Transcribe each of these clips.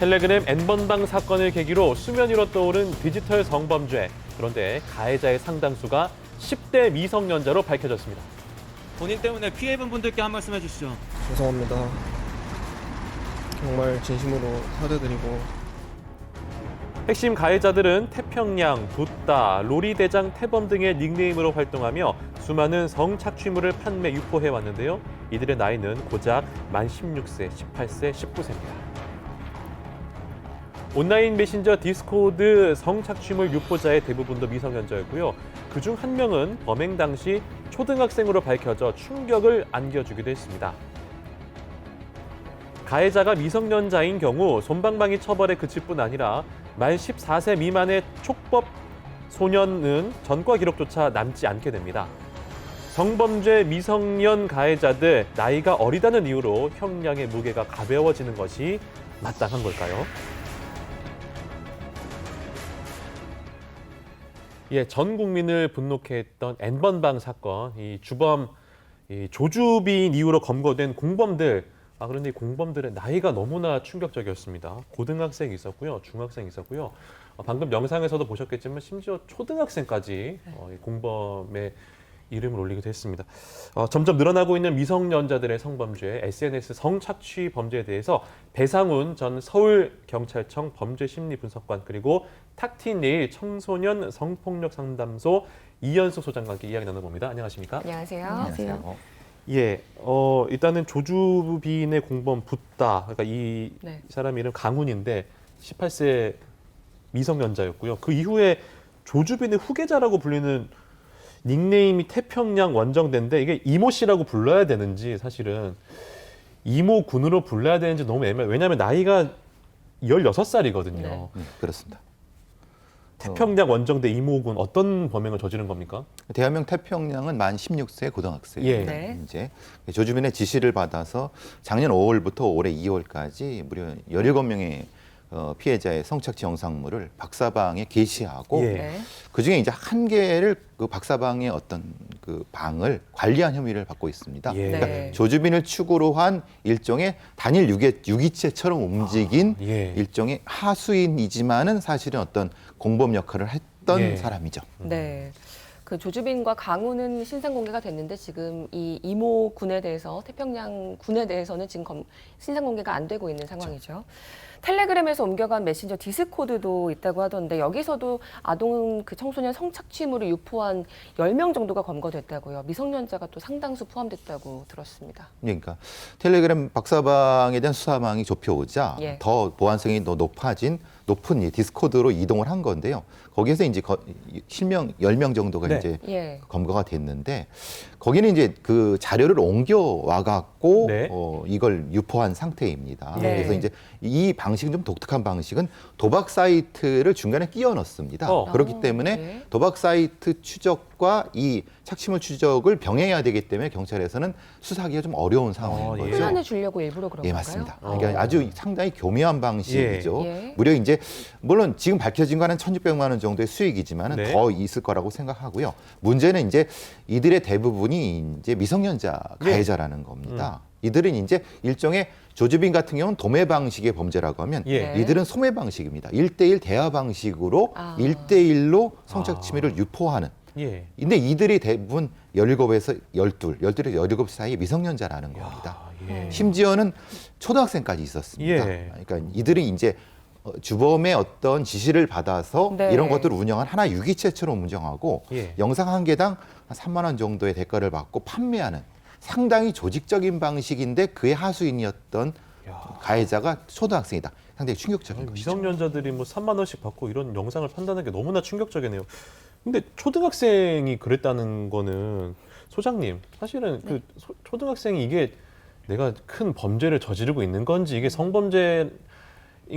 텔레그램 N번방 사건을 계기로 수면 위로 떠오른 디지털 성범죄. 그런데 가해자의 상당수가 10대 미성년자로 밝혀졌습니다. 본인 때문에 피해 입은 분들께 한 말씀 해주시죠. 죄송합니다. 정말 진심으로 사죄드리고 핵심 가해자들은 태평양, 붓다, 로리대장 태범 등의 닉네임으로 활동하며 수많은 성착취물을 판매, 유포해왔는데요. 이들의 나이는 고작 만 16세, 18세, 19세입니다. 온라인 메신저 디스코드 성착취물 유포자의 대부분도 미성년자였고요. 그중 한 명은 범행 당시 초등학생으로 밝혀져 충격을 안겨주기도 했습니다. 가해자가 미성년자인 경우 솜방망이 처벌에 그칠 뿐 아니라 만 14세 미만의 촉법 소년은 전과 기록조차 남지 않게 됩니다. 성범죄 미성년 가해자들 나이가 어리다는 이유로 형량의 무게가 가벼워지는 것이 마땅한 걸까요? 예, 전 국민을 분노케 했던 N번방 사건, 이 주범 조주빈 이후로 검거된 공범들. 그런데 이 공범들의 나이가 너무나 충격적이었습니다. 고등학생이 있었고요, 중학생이 있었고요. 방금 영상에서도 보셨겠지만 심지어 초등학생까지 이 공범의 이름을 올리기도 했습니다. 점점 늘어나고 있는 미성년자들의 성범죄, SNS 성착취 범죄에 대해서 배상훈 전 서울경찰청 범죄심리분석관 그리고 탁티네일 청소년 성폭력 상담소 이현숙 소장과 함께 이야기 나눠봅니다. 안녕하십니까? 안녕하세요. 안녕하세요. 예, 일단은 조주빈의 공범 붓다. 그러니까 이 네. 사람 이름 강훈인데 18세 미성년자였고요. 그 이후에 조주빈의 후계자라고 불리는 닉네임이 태평양 원정대인데 이게 이모 씨라고 불러야 되는지 사실은 이모 군으로 불러야 되는지 너무 애매해요. 왜냐하면 나이가 16살이거든요. 네. 그렇습니다. 태평양 원정대 이모군 어떤 범행을 저지른 겁니까? 대한민국 태평양은 만 16세 고등학생. 예. 네. 이제 조주빈의 지시를 받아서 작년 5월부터 올해 2월까지 무려 17명의 피해자의 성착취 영상물을 박사방에 게시하고 예. 네. 그중에 이제 한 개를 그 박사방의 어떤 그 방을 관리한 혐의를 받고 있습니다. 예. 그러니까 네. 조주빈을 축으로 한 일종의 단일 유기체처럼 움직인 예. 일종의 하수인이지만은 사실은 어떤 공범 역할을 했던 예. 사람이죠. 네. 그 조주빈과 강훈은 신상 공개가 됐는데 지금 이 이모 군에 대해서 태평양 군에 대해서는 지금 신상 공개가 안 되고 있는 상황이죠. 텔레그램에서 옮겨간 메신저 디스코드도 있다고 하던데 여기서도 아동 그 청소년 성착취물을 유포한 10명 정도가 검거됐다고요. 미성년자가 또 상당수 포함됐다고 들었습니다. 그러니까 텔레그램 박사방에 대한 수사망이 좁혀오자 예. 더 보안성이 더 높은 이 디스코드로 이동을 한 건데요. 거기에서 이제 실명 10명 정도가 네. 이제 예. 검거가 됐는데 거기는 이제 그 자료를 옮겨와 갖고 네. 이걸 유포한 상태입니다. 네. 그래서 이제 이 방식은 좀 독특한 방식은 도박 사이트를 중간에 끼워 넣습니다. 그렇기 때문에 네. 도박 사이트 추적과 이 착취물 추적을 병행해야 되기 때문에 경찰에서는 수사하기가 좀 어려운 상황인 예. 거죠. 혼란을 주려고 일부러 그런 예, 건가요? 맞습니다. 그러니까 아주 상당히 교묘한 방식이죠. 예. 무려 이제 물론 지금 밝혀진 거는 1,600만 원 정도의 수익이지만은 네. 더 있을 거라고 생각하고요. 문제는 이제 이들의 대부분이 이제 미성년자 가해자라는 겁니다. 이들은 이제 일종의 조주빈 같은 경우는 도매 방식의 범죄라고 하면 예. 네. 이들은 소매 방식입니다. 1대1 대화 방식으로 아. 1대1로 성착취물을 유포하는. 예. 근데 이들이 대부분 17에서 12에서 17 사이의 미성년자라는 겁니다. 예. 심지어는 초등학생까지 있었습니다. 예. 그러니까 이들이 이제 주범의 어떤 지시를 받아서 네. 이런 것들을 운영한 하나 유기체처럼 운영하고 예. 영상 한 개당 한 3만 원 정도의 대가를 받고 판매하는 상당히 조직적인 방식인데 그의 하수인이었던 가해자가 초등학생이다. 상당히 충격적인 것이죠. 미성년자들이 뭐 3만 원씩 받고 이런 영상을 판다는 게 너무나 충격적이네요. 근데 초등학생이 그랬다는 거는 소장님, 사실은 그 초등학생이 이게 내가 큰 범죄를 저지르고 있는 건지 이게 성범죄인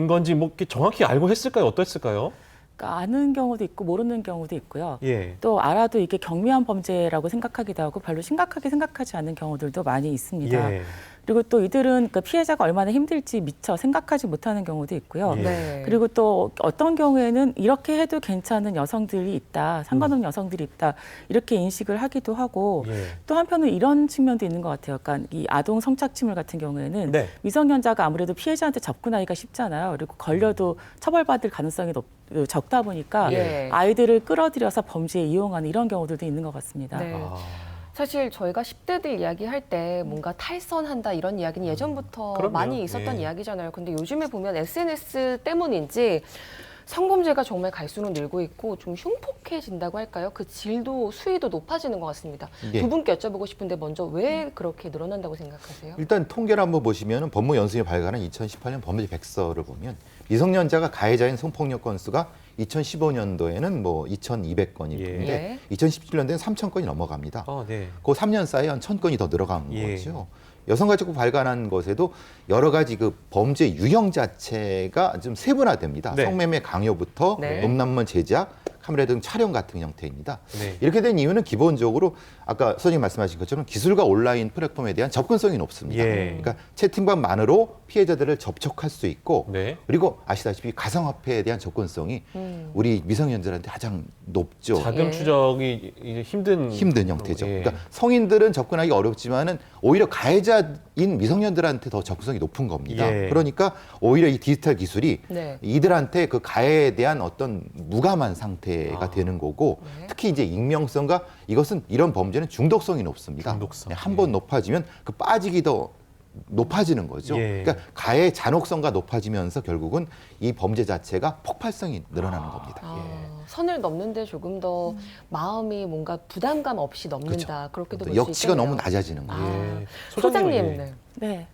건지 뭐 이렇게 정확히 알고 했을까요? 어땠을까요? 그러니까 아는 경우도 있고 모르는 경우도 있고요. 예. 또 알아도 이게 경미한 범죄라고 생각하기도 하고 별로 심각하게 생각하지 않는 경우들도 많이 있습니다. 예. 그리고 또 이들은 그 피해자가 얼마나 힘들지 미처 생각하지 못하는 경우도 있고요. 예. 네. 그리고 또 어떤 경우에는 이렇게 해도 괜찮은 여성들이 있다, 상관없는 여성들이 있다 이렇게 인식을 하기도 하고 예. 또 한편으로 이런 측면도 있는 것 같아요. 그러니까 이 아동 성착취물 같은 경우에는 네. 미성년자가 아무래도 피해자한테 접근하기가 쉽잖아요. 그리고 걸려도 처벌받을 가능성이 적다 보니까 예. 아이들을 끌어들여서 범죄에 이용하는 이런 경우들도 있는 것 같습니다. 네. 아. 사실 저희가 10대들 이야기할 때 뭔가 탈선한다 이런 이야기는 예전부터 그럼요. 많이 있었던 예. 이야기잖아요. 근데 요즘에 보면 SNS 때문인지 성범죄가 정말 갈수록 늘고 있고 좀 흉폭해진다고 할까요? 그 질도 수위도 높아지는 것 같습니다. 예. 두 분께 여쭤보고 싶은데 먼저 왜 그렇게 늘어난다고 생각하세요? 일단 통계를 한번 보시면 법무연수원이 발간한 2018년 범죄 백서를 보면 미성년자가 가해자인 성폭력 건수가 2015년도에는 뭐 2,200건일 예. 뿐인데 2017년도에는 3,000건이 넘어갑니다. 아, 네. 그 3년 사이에 한 1,000건이 더 늘어간 예. 거죠. 여성가족부 발간한 것에도 여러 가지 그 범죄 유형 자체가 좀 세분화됩니다. 네. 성매매 강요부터 네. 음란물 제작, 카메라 등 촬영 같은 형태입니다. 네. 이렇게 된 이유는 기본적으로 아까 선생님 말씀하신 것처럼 기술과 온라인 플랫폼에 대한 접근성이 높습니다. 예. 그러니까 채팅방만으로 피해자들을 접촉할 수 있고 네. 그리고 아시다시피 가상화폐에 대한 접근성이 우리 미성년자들한테 가장 높죠. 자금 예. 추적이 이제 힘든 형태죠. 예. 그러니까 성인들은 접근하기 어렵지만은 오히려 가해자인 미성년들한테 더 접근성이 높은 겁니다. 예. 그러니까 오히려 이 디지털 기술이 네. 이들한테 그 가해에 대한 어떤 무감한 상태가 되는 거고 네. 특히 이제 익명성과 이것은 이런 범죄는 중독성이 높습니다. 중독성. 한 번 높아지면 그 빠지기 더 높아지는 거죠. 예. 그러니까 가해 잔혹성과 높아지면서 결국은 이 범죄 자체가 폭발성이 늘어나는 겁니다. 아, 선을 넘는데 조금 더 마음이 뭔가 부담감 없이 넘는다. 그렇게도 볼 수 있겠네요. 역치가 너무 낮아지는 거예요. 아, 예. 소장님, 예. 네. 네.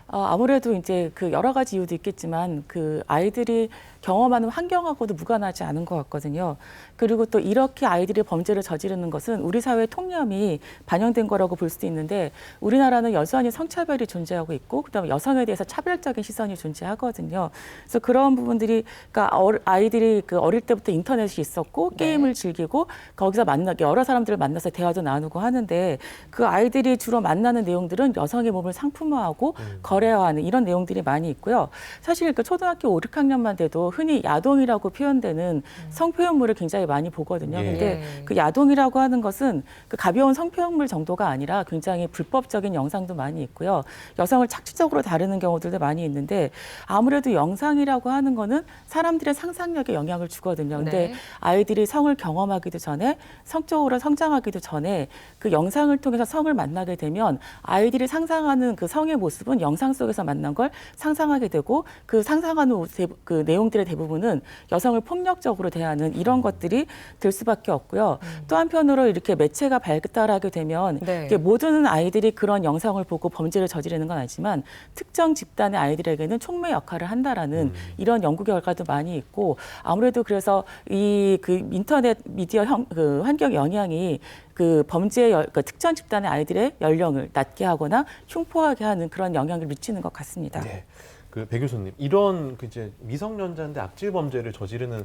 아무래도 이제 그 여러 가지 이유도 있겠지만 그 아이들이 경험하는 환경하고도 무관하지 않은 것 같거든요. 그리고 또 이렇게 아이들이 범죄를 저지르는 것은 우리 사회의 통념이 반영된 거라고 볼 수도 있는데 우리나라는 여전히 성차별이 존재하고 있고 그다음에 여성에 대해서 차별적인 시선이 존재하거든요. 그래서 그런 부분들이 그러니까 아이들이 그 어릴 때부터 인터넷이 있었고 게임을 즐기고 거기서 여러 사람들을 만나서 대화도 나누고 하는데 그 아이들이 주로 만나는 내용들은 여성의 몸을 상품화하고 거래화하는 이런 내용들이 많이 있고요. 사실 그 초등학교 5, 6학년만 돼도 흔히 야동이라고 표현되는 성표현물을 굉장히 많이 보거든요. 예. 근데 예. 그 야동이라고 하는 것은 그 가벼운 성표현물 정도가 아니라 굉장히 불법적인 영상도 많이 있고요. 여성을 착취적으로 다루는 경우들도 많이 있는데 아무래도 영상이라고 하는 거는 사람들의 상상력에 영향을 주거든요. 근데 네. 아이들이 성을 경험하기도 전에 성적으로 성장하기도 전에 그 영상을 통해서 성을 만나게 되면 아이들이 상상하는 그 성의 모습은 영상 속에서 만난 걸 상상하게 되고 그 상상하는 그 내용들의 대부분은 여성을 폭력적으로 대하는 이런 것들이 될 수밖에 없고요. 또 한편으로 이렇게 매체가 발달하게 되면 네. 이게 모든 아이들이 그런 영상을 보고 범죄를 저지르는 건 아니지만 특정 집단의 아이들에게는 촉매 역할을 한다라는 이런 연구 결과도 많이 있고 아무래도 그래서 이 그 인터넷 미디어 그 환경 영향이 그 그 특정 집단의 아이들의 연령을 낮게 하거나 흉포하게 하는 그런 영향을 미치는 것 같습니다. 네. 그 배 교수님, 이런 그 이제 미성년자인데 악질 범죄를 저지르는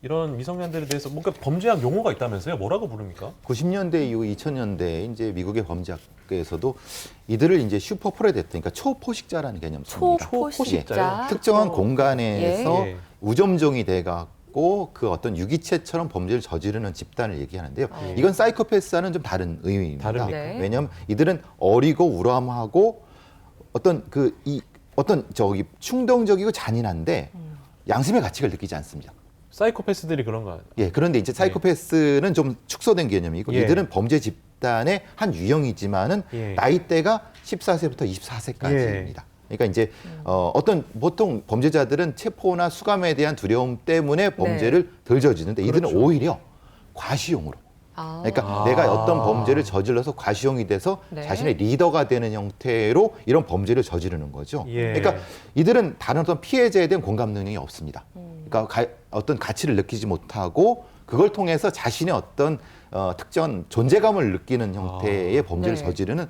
이런 미성년들에 대해서 뭔가 범죄학 용어가 있다면서요? 뭐라고 부릅니까? 90년대 이후 2000년대 이제 미국의 범죄학에서도 이들을 이제 슈퍼 프레데터, 그러니까 초포식자라는 개념 씁니다. 초포식자. 예. 특정한 공간에서 예. 우점종이 돼갖고 그 어떤 유기체처럼 범죄를 저지르는 집단을 얘기하는데요. 예. 이건 사이코패스와는 좀 다른 의미입니다. 다릅니까? 네. 왜냐하면 이들은 어리고 우람하고 어떤 충동적이고 잔인한데 양심의 가치를 느끼지 않습니다. 사이코패스들이 그런 거 아니에요? 예, 그런데 이제 사이코패스는 좀 축소된 개념이고 예. 이들은 범죄 집단의 한 유형이지만은 예. 나이대가 14세부터 24세까지입니다. 그러니까 이제 보통 범죄자들은 체포나 수감에 대한 두려움 때문에 범죄를 덜 저지르는데 이들은 그렇죠. 오히려 과시용으로. 아. 그러니까 내가 어떤 범죄를 저질러서 과시용이 돼서 네. 자신의 리더가 되는 형태로 이런 범죄를 저지르는 거죠. 예. 그러니까 이들은 다른 어떤 피해자에 대한 공감 능력이 없습니다. 그러니까 어떤 가치를 느끼지 못하고 그걸 통해서 자신의 어떤 특정 존재감을 느끼는 형태의 범죄를 네. 저지르는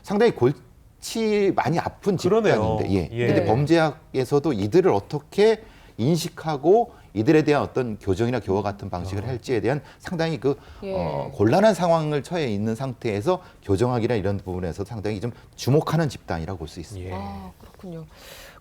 상당히 골치 많이 아픈 그러네요. 집단인데, 예. 근데 네. 범죄학에서도 이들을 어떻게 인식하고 이들에 대한 어떤 교정이나 교화 같은 방식을 할지에 대한 상당히 예. 곤란한 상황을 처해 있는 상태에서 교정하기나 이런 부분에서 상당히 좀 주목하는 집단이라고 볼 수 있습니다. 예. 아, 그렇군요.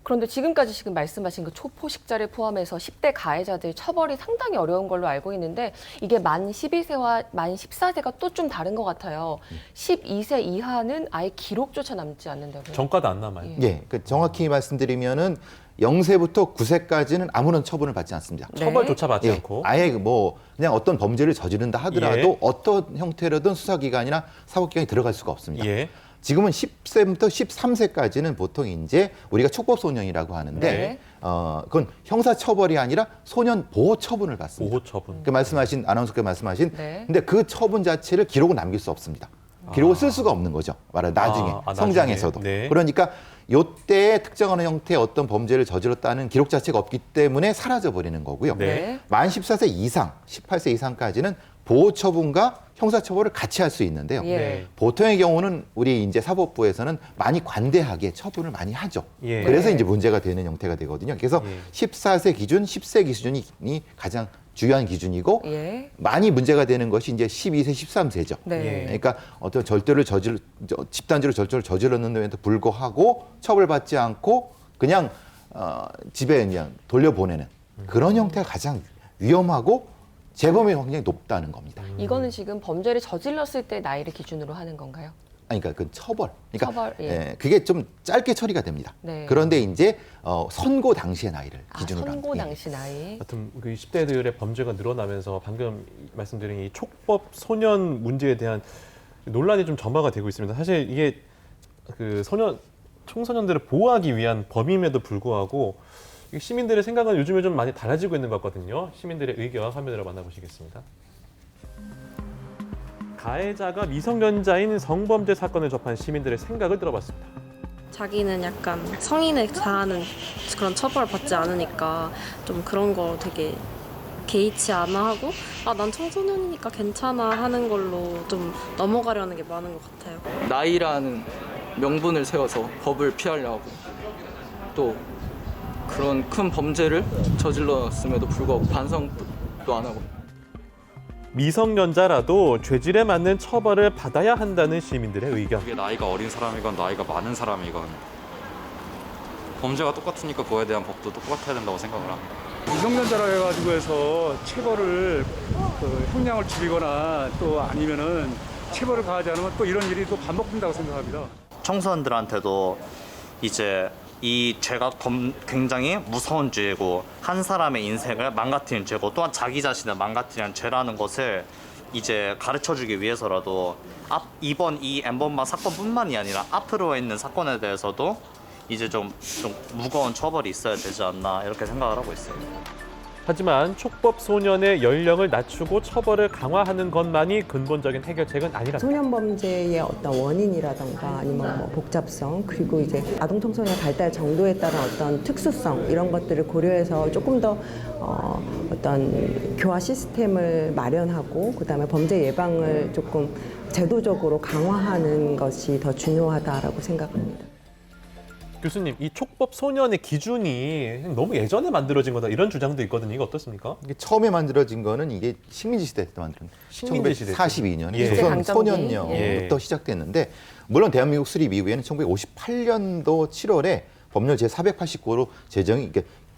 그런데 지금까지 지금 말씀하신 그 초포식자를 포함해서 10대 가해자들 처벌이 상당히 어려운 걸로 알고 있는데 이게 만 12세와 만 14세가 또 좀 다른 것 같아요. 12세 이하는 아예 기록조차 남지 않는다고요. 정가도 안 남아요. 예. 예, 정확히 말씀드리면은 0세부터 9세까지는 아무런 처분을 받지 않습니다. 네. 처벌조차 받지 예, 않고. 아예 뭐 그냥 어떤 범죄를 저지른다 하더라도 예. 어떤 형태로든 수사기관이나 사법기관이 들어갈 수가 없습니다. 예. 지금은 10세부터 13세까지는 보통 이제 우리가 촉법소년이라고 하는데 네. 그건 형사처벌이 아니라 소년 보호처분을 받습니다. 보호 처분. 그 말씀하신 아나운서께서 말씀하신 네. 근데 그 처분 자체를 기록을 남길 수 없습니다. 기록을 쓸 수가 없는 거죠. 말하면 나중에 성장에서도. 나중에. 네. 그러니까 요때에 특정한 형태의 어떤 범죄를 저질렀다는 기록 자체가 없기 때문에 사라져 버리는 거고요. 네. 만 14세 이상, 18세 이상까지는 보호 처분과 형사 처벌을 같이 할 수 있는데요. 예. 네. 보통의 경우는 우리 이제 사법부에서는 많이 관대하게 처분을 많이 하죠. 예. 그래서 네. 이제 문제가 되는 형태가 되거든요. 그래서 예. 14세 기준, 10세 기준이 가장 중요한 기준이고 예. 많이 문제가 되는 것이 이제 12세, 13세죠. 네. 예. 그러니까 어떤 집단적으로 절도를 저질렀는데도 불구하고 처벌받지 않고 그냥 집에 그냥 돌려보내는 그런 형태가 가장 위험하고 재범이 굉장히 높다는 겁니다. 이거는 지금 범죄를 저질렀을 때 나이를 기준으로 하는 건가요? 아니, 그러니까 그 처벌. 그러니까 처벌, 예. 그게 좀 짧게 처리가 됩니다. 네. 그런데 이제 선고 당시의 나이를 아, 기준으로 선고 합니다. 예. 당시 나이. 하여튼 그 10대들의 범죄가 늘어나면서 방금 말씀드린 이 촉법 소년 문제에 대한 논란이 좀 점화가 되고 있습니다. 사실 이게 그 청소년들을 보호하기 위한 법임에도 불구하고 이 시민들의 생각은 요즘에 좀 많이 달라지고 있는 것 같거든요. 시민들의 의견 화면으로 만나보시겠습니다. 가해자가 미성년자인 성범죄 사건을 접한 시민들의 생각을 들어봤습니다. 자기는 약간 성인에 잘하는 그런 처벌을 받지 않으니까 좀 그런 거 되게 개의치 않아 하고 난 청소년이니까 괜찮아 하는 걸로 좀 넘어가려는 게 많은 것 같아요. 나이라는 명분을 세워서 법을 피하려고 또 그런 큰 범죄를 저질렀음에도 불구하고 반성도 안 하고 미성년자라도 죄질에 맞는 처벌을 받아야 한다는 시민들의 의견. 그게 나이가 어린 사람이건 나이가 많은 사람이건 범죄가 똑같으니까 그거에 대한 법도 똑같아야 된다고 생각을 합니다. 미성년자라 해가지고 해서 체벌을 형량을 줄이거나 또 아니면은 체벌을 가하지 않으면 또 이런 일이 또 반복된다고 생각합니다. 청소년들한테도 이제 이 죄가 굉장히 무서운 죄고 한 사람의 인생을 망가뜨리는 죄고 또한 자기 자신을 망가뜨리는 죄라는 것을 이제 가르쳐주기 위해서라도 이번 이 엠번방 사건뿐만이 아니라 앞으로 있는 사건에 대해서도 이제 좀 무거운 처벌이 있어야 되지 않나 이렇게 생각을 하고 있어요. 하지만 촉법 소년의 연령을 낮추고 처벌을 강화하는 것만이 근본적인 해결책은 아니라. 소년 범죄의 어떤 원인이라던가 아니면 뭐 복잡성 그리고 이제 아동 청소년 발달 정도에 따른 어떤 특수성 이런 것들을 고려해서 조금 더 어떤 교화 시스템을 마련하고 그다음에 범죄 예방을 조금 제도적으로 강화하는 것이 더 중요하다라고 생각합니다. 교수님, 이 촉법 소년의 기준이 너무 예전에 만들어진 거다 이런 주장도 있거든요. 이거 어떻습니까? 이게 처음에 만들어진 거는 이게 식민지 시대 때 만든 식민지 시대 때. 1942년에 예. 조선 강점기. 소년령부터 예. 시작됐는데 물론 대한민국 수립 이후에는 1958년도 7월에 법률 제489로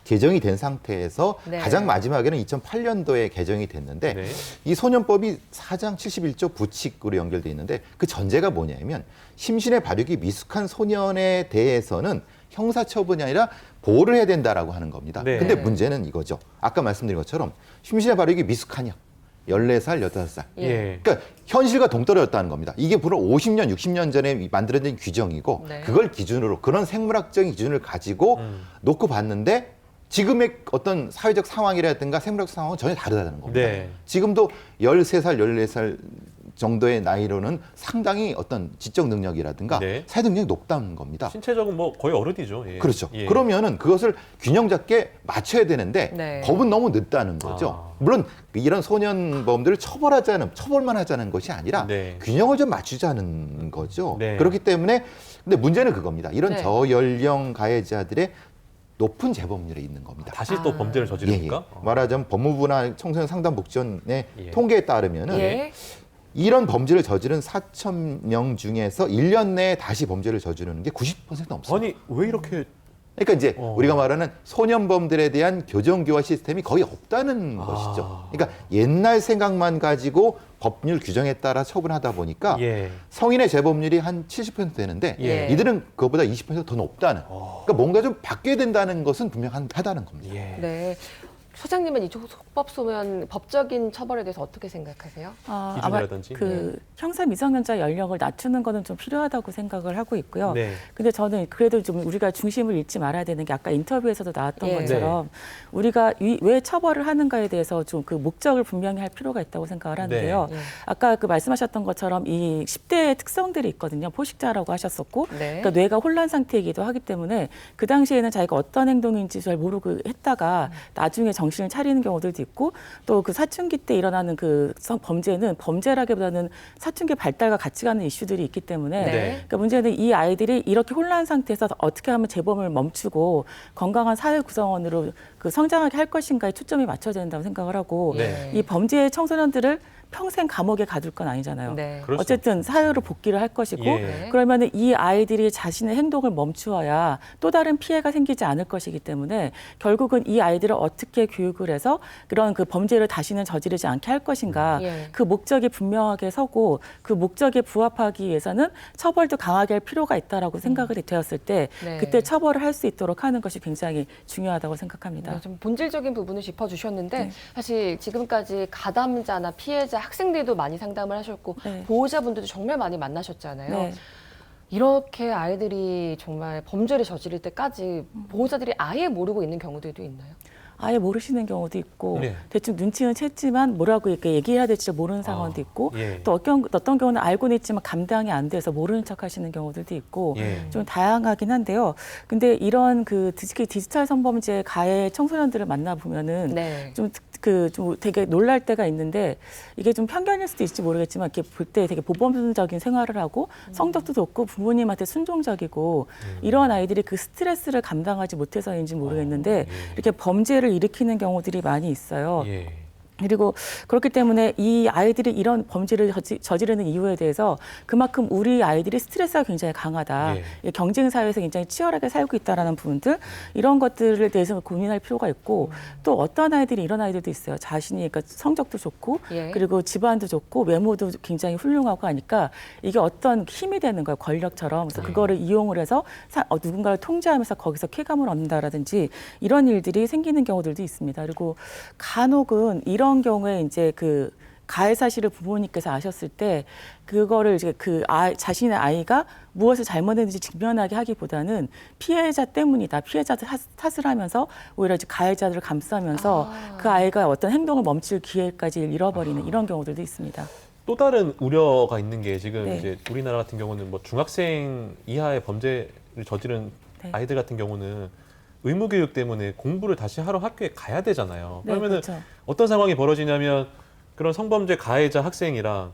개정이 된 상태에서 네. 가장 마지막에는 2008년도에 개정이 됐는데 네. 이 소년법이 4장 71조 부칙으로 연결돼 있는데 그 전제가 뭐냐면 심신의 발육이 미숙한 소년에 대해서는 형사처분이 아니라 보호를 해야 된다라고 하는 겁니다. 네. 근데 문제는 이거죠. 아까 말씀드린 것처럼 심신의 발육이 미숙하냐? 14살, 15살. 예. 그러니까 현실과 동떨어졌다는 겁니다. 이게 불과 50년, 60년 전에 만들어진 규정이고 네. 그걸 기준으로 그런 생물학적인 기준을 가지고 놓고 봤는데 지금의 어떤 사회적 상황이라든가 생물학 상황은 전혀 다르다는 겁니다. 네. 지금도 13살, 14살 정도의 나이로는 상당히 어떤 지적 능력이라든가 네. 사회 능력이 높다는 겁니다. 신체적으로 뭐 거의 어른이죠. 예. 그렇죠. 예. 그러면은 그것을 균형 잡게 맞춰야 되는데 네. 법은 너무 늦다는 거죠. 아. 물론 이런 소년범들을 처벌만 하자는 것이 아니라 네. 균형을 좀 맞추자는 거죠. 네. 그렇기 때문에 근데 문제는 그겁니다. 이런 네. 저연령 가해자들의 높은 재범률이 있는 겁니다. 다시 또 범죄를 저지르니까? 말하자면 법무부나 청소년 상담복지원의 예. 통계에 따르면은 예. 이런 범죄를 저지른 4,000명 중에서 1년 내에 다시 범죄를 저지르는 게 90% 넘습니다. 아니 왜 이렇게 그러니까 이제 우리가 말하는 소년범들에 대한 교정교화 시스템이 거의 없다는 것이죠. 그러니까 옛날 생각만 가지고 법률 규정에 따라 처분하다 보니까 예. 성인의 재범률이 한 70% 되는데 예. 이들은 그것보다 20%더 높다는. 그러니까 뭔가 좀 바뀌어야 된다는 것은 분명하다는 겁니다. 예. 네. 소장님은 이 속법소년 법적인 처벌에 대해서 어떻게 생각하세요? 아마 기준이라든지? 그 형사 미성년자 연령을 낮추는 거는 좀 필요하다고 생각을 하고 있고요. 네. 근데 저는 그래도 좀 우리가 중심을 잃지 말아야 되는 게 아까 인터뷰에서도 나왔던 예. 것처럼 우리가 왜 처벌을 하는가에 대해서 좀 그 목적을 분명히 할 필요가 있다고 생각을 하는데요. 네. 아까 그 말씀하셨던 것처럼 이 10대의 특성들이 있거든요. 포식자라고 하셨었고, 네. 그러니까 뇌가 혼란 상태이기도 하기 때문에 그 당시에는 자기가 어떤 행동인지 잘 모르고 했다가 나중에 정신을 차리는 경우들도 있고, 또 그 사춘기 때 일어나는 그 범죄는 범죄라기보다는 사춘기 발달과 같이 가는 이슈들이 있기 때문에 네. 그러니까 문제는 이 아이들이 이렇게 혼란 상태에서 어떻게 하면 재범을 멈추고 건강한 사회 구성원으로 그 성장하게 할 것인가에 초점이 맞춰야 된다고 생각을 하고 네. 이 범죄 청소년들을 평생 감옥에 가둘 건 아니잖아요. 네. 그렇죠. 어쨌든 사회로 복귀를 할 것이고 예. 그러면은 이 아이들이 자신의 행동을 멈추어야 또 다른 피해가 생기지 않을 것이기 때문에 결국은 이 아이들을 어떻게 교육을 해서 그런 그 범죄를 다시는 저지르지 않게 할 것인가 예. 그 목적이 분명하게 서고 그 목적에 부합하기 위해서는 처벌도 강하게 할 필요가 있다라고 생각이 되었을 때 네. 그때 처벌을 할 수 있도록 하는 것이 굉장히 중요하다고 생각합니다. 네, 좀 본질적인 부분을 짚어주셨는데 네. 사실 지금까지 가담자나 피해자, 학생들도 많이 상담을 하셨고 네. 보호자분들도 정말 많이 만나셨잖아요. 네. 이렇게 아이들이 정말 범죄를 저지를 때까지 보호자들이 아예 모르고 있는 경우들도 있나요? 아예 모르시는 경우도 있고 네. 대충 눈치는 챘지만 뭐라고 이렇게 얘기해야 될지 모르는 상황도 있고 예. 또 어떤 경우는 알고는 있지만 감당이 안 돼서 모르는 척 하시는 경우들도 있고 예. 좀 다양하긴 한데요. 근데 이런 그 특히 디지털 성범죄 가해 청소년들을 만나보면은 네. 좀 되게 놀랄 때가 있는데 이게 좀 편견일 수도 있을지 모르겠지만 이렇게 볼 때 되게 모범적인 생활을 하고 성격도 좋고 부모님한테 순종적이고 이런 아이들이 그 스트레스를 감당하지 못해서인지 모르겠는데 이렇게 범죄를 일으키는 경우들이 많이 있어요. 예. 그리고 그렇기 때문에 이 아이들이 이런 범죄를 저지르는 이유에 대해서 그만큼 우리 아이들이 스트레스가 굉장히 강하다. 예. 경쟁 사회에서 굉장히 치열하게 살고 있다라는 부분들 이런 것들에 대해서 고민할 필요가 있고 또 어떤 아이들이 이런 아이들도 있어요. 자신이 그러니까 성적도 좋고 예. 그리고 집안도 좋고 외모도 굉장히 훌륭하고 하니까 이게 어떤 힘이 되는 거예요. 권력처럼. 그래서 그거를 이용을 해서 누군가를 통제하면서 거기서 쾌감을 얻는다라든지 이런 일들이 생기는 경우들도 있습니다. 그리고 간혹은 이런 경우에 이제 그 가해 사실을 부모님께서 아셨을 때 그거를 이제 자신의 아이가 무엇을 잘못했는지 직면하게 하기보다는 피해자 때문이다. 피해자들 탓을 하면서 오히려 이제 가해자들을 감싸면서 그 아이가 어떤 행동을 멈출 기회까지 잃어버리는 이런 경우들도 있습니다. 또 다른 우려가 있는 게 지금 네. 이제 우리나라 같은 경우는 뭐 중학생 이하의 범죄를 저지른 네. 아이들 같은 경우는 의무 교육 때문에 공부를 다시 하러 학교에 가야 되잖아요. 네, 그러면은 그렇죠. 어떤 상황이 벌어지냐면 그런 성범죄 가해자 학생이랑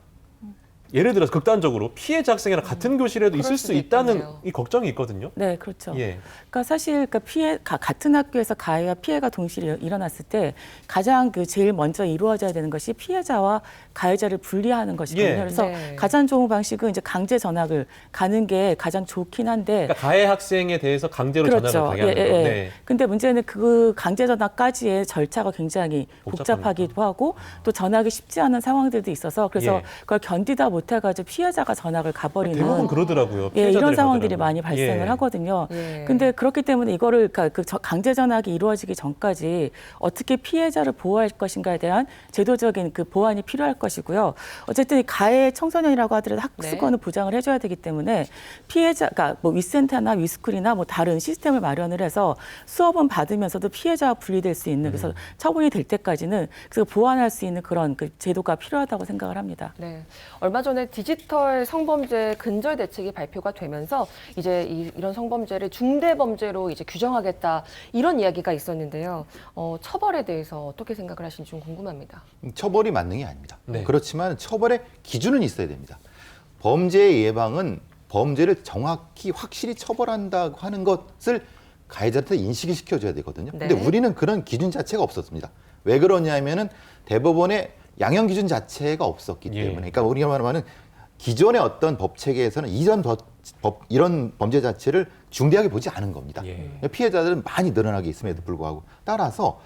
예를 들어서 극단적으로 피해자 학생이랑 같은 교실에도 그럴 있을 수 수도 있다는 있겠네요. 이 걱정이 있거든요. 네, 그렇죠. 예. 그러니까 사실 같은 학교에서 가해와 피해가 동시에 일어났을 때 가장 제일 먼저 이루어져야 되는 것이 피해자와 가해자를 분리하는 것이거든요. 예. 그래서 네. 가장 좋은 방식은 이제 강제 전학을 가는 게 가장 좋긴 한데 그러니까 가해 학생에 대해서 강제로 그렇죠. 전학을 가게 하는 거. 네. 근데 문제는 그 강제 전학까지의 절차가 굉장히 복잡하기도 하고 또 전학이 쉽지 않은 상황들도 있어서 그래서 예. 그걸 견디다 못해가지고 피해자가 전학을 가버리는 대부분 그러더라고요. 예, 이런 피해자들이 상황들이 가더라고요. 많이 발생을 예. 하거든요. 예. 근데 그렇기 때문에 이거를 그러니까 강제 전학이 이루어지기 전까지 어떻게 피해자를 보호할 것인가에 대한 제도적인 그 보완이 필요할 것이고요. 어쨌든 가해 청소년이라고 하더라도 학습권을 보장을 해줘야 되기 때문에 피해자가 뭐 위센터나 위스쿨이나 뭐 다른 시스템을 마련을 해서 수업은 받으면서도 피해자와 분리될 수 있는 그래서 처분이 될 때까지는 그래서 보완할 수 있는 그런 그 제도가 필요하다고 생각을 합니다. 네. 얼마 전에 디지털 성범죄 근절 대책이 발표가 되면서 이제 이런 성범죄를 중대범죄로 이제 규정하겠다 이런 이야기가 있었는데요. 처벌에 대해서 어떻게 생각을 하시는지 좀 궁금합니다. 처벌이 만능이 아닙니다. 네. 그렇지만 처벌의 기준은 있어야 됩니다. 범죄 예방은 범죄를 정확히 확실히 처벌한다고 하는 것을 가해자한테 인식을 시켜줘야 되거든요. 네. 근데 우리는 그런 기준 자체가 없었습니다. 왜 그러냐면은 대법원의 양형 기준 자체가 없었기 예. 때문에. 그러니까 우리가 말하는 기존의 어떤 법 체계에서는 이런 범죄 자체를 중대하게 보지 않은 겁니다. 예. 피해자들은 많이 늘어나게 있음에도 불구하고 따라서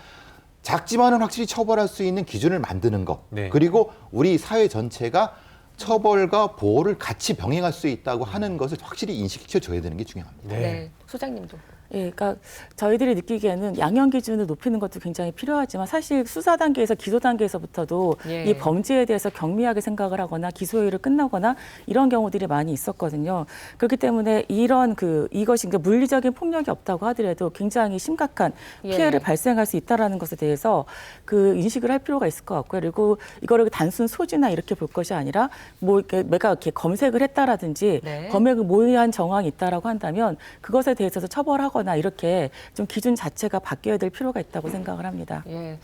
작지만은 확실히 처벌할 수 있는 기준을 만드는 것. 네. 그리고 우리 사회 전체가 처벌과 보호를 같이 병행할 수 있다고 하는 것을 확실히 인식시켜줘야 되는 게 중요합니다. 네. 소장님도. 예, 그러니까 저희들이 느끼기에는 양형 기준을 높이는 것도 굉장히 필요하지만 사실 수사 단계에서 기소 단계에서부터도 예. 이 범죄에 대해서 경미하게 생각을 하거나 기소유예를 끝나거나 이런 경우들이 많이 있었거든요. 그렇기 때문에 이것이 그러니까 물리적인 폭력이 없다고 하더라도 굉장히 심각한 피해를 예. 발생할 수 있다라는 것에 대해서 그 인식을 할 필요가 있을 것 같고요. 그리고 이거를 단순 소지나 이렇게 볼 것이 아니라 뭐 이렇게 내가 이렇게 검색을 했다라든지 네. 검역을 모의한 정황이 있다라고 한다면 그것에 대해서 처벌하거나 이렇게 좀 기준 자체가 바뀌어야 될 필요가 있다고 생각을 합니다. 예.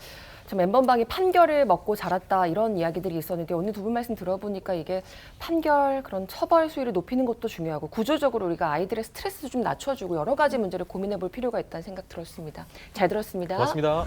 좀 N번방이 판결을 먹고 자랐다 이런 이야기들이 있었는데 오늘 두 분 말씀 들어보니까 이게 판결 그런 처벌 수위를 높이는 것도 중요하고 구조적으로 우리가 아이들의 스트레스도 좀 낮춰주고 여러 가지 문제를 고민해 볼 필요가 있다는 생각 들었습니다. 잘 들었습니다. 고맙습니다.